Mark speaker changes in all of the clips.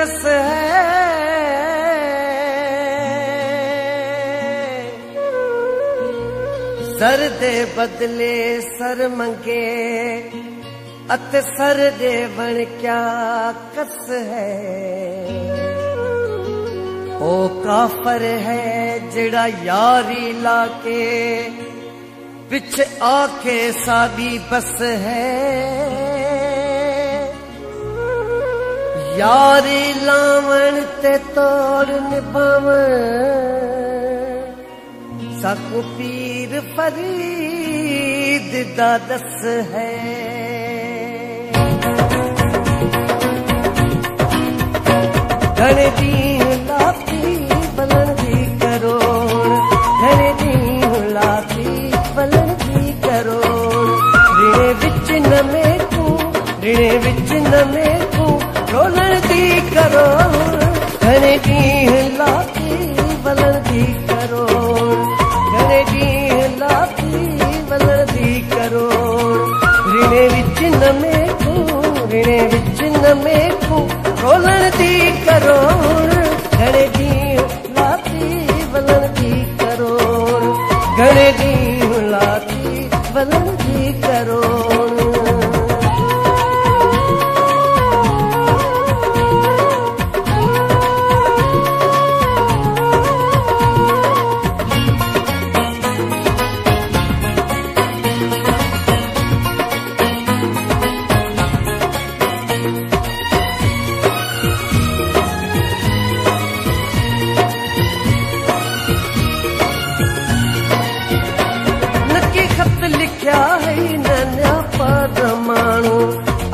Speaker 1: जस है सर दे बदले सर मंगे अत सर दे बन क्या कस है। ओ काफर है जड़ा यारी लाके विच आके सादी बस है। यारी लावण ते तोड़ निभावण साकू पीर फरीद दा दस है। घणे दी लाती बलन दी करोड़ घणे दी लाती बलन दी करोड़। रिणे विच नमे को रिणे विच नमे को रोलन दी करोड़। घणे दी लाती बलन दी करोड़ घणे दी लाती बलन दी करोड़। रिणे विच नमे को रिणे विच नमे को रोलन दी करोड़। घणे दी लाती बलन दी करोड़ घणे दी लाती बलन दी करोड़। लिख्या है नन्या परमाणु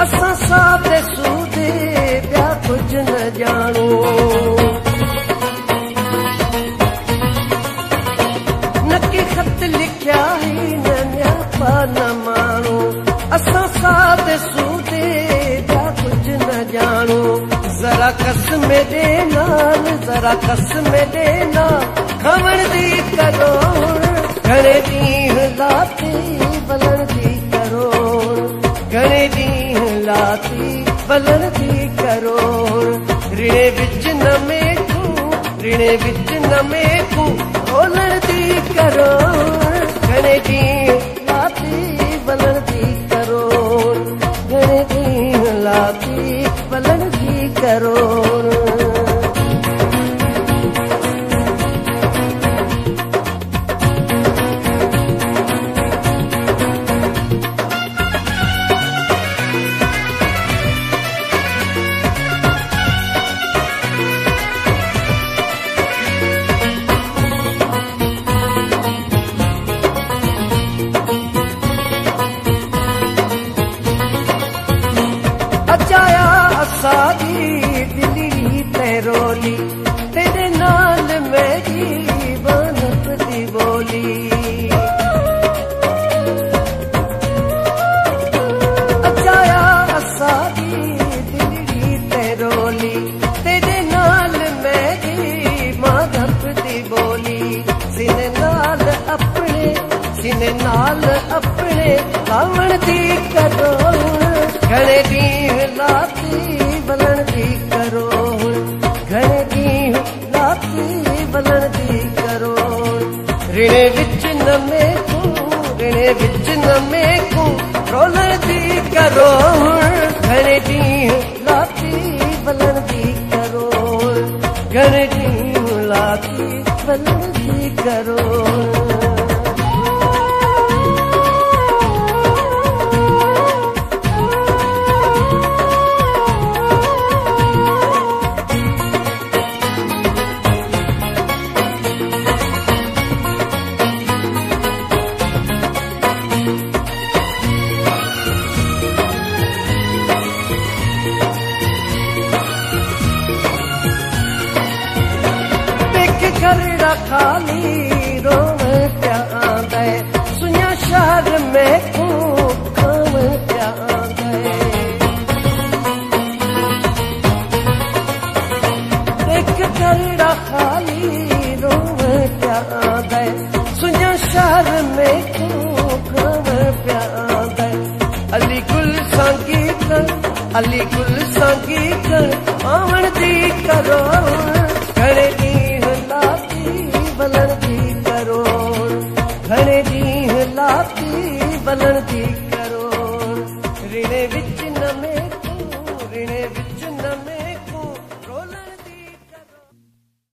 Speaker 1: असां सादे सूदे ॿिया कुछ न जाणू। नकी खत लिख्या है नन्या परमाणु असां सादे सूदे ॿिया कुछ न जाणू। जरा कसम दे नाल जरा कसम दे नाल खवण दी करोड़। घणे दी लाती बलन दी करोड़ घणे दी लाती बलन दी करोड़। रिणे विच नमे को रिणे विच नमे को रोलन दी करोड़। घणे दी लाती बलन दी करोड़ घणे दी लाती बलन दी करोड़। अजाया सादी दिली तेरोली तेरे नाल मेरी बनप दी बोली। अजाया सादी दिली तेरोली तेरे नाल मेरी माधप दी बोली। सीने नाल अपने लावण दी करोड़। घणे दी लाती बलन दी करोड़ घणे दी लाती बलन दी करोड़। रिणे विच नमे को रिणे विच नमे को रोलन दी करोड़। घणे दी लाती बलन दी करोड़ घणे दी लाती बलन दी करोड़। करड़ा खाली रोव क्या आंदे सुनिया शहर में को काम क्या आंदे। देख करड़ा खाली रोव क्या आंदे सुनिया शहर में को काम क्या आंदे। अली गुल संगीत आवण दी ॾींहुं लाती बलण जी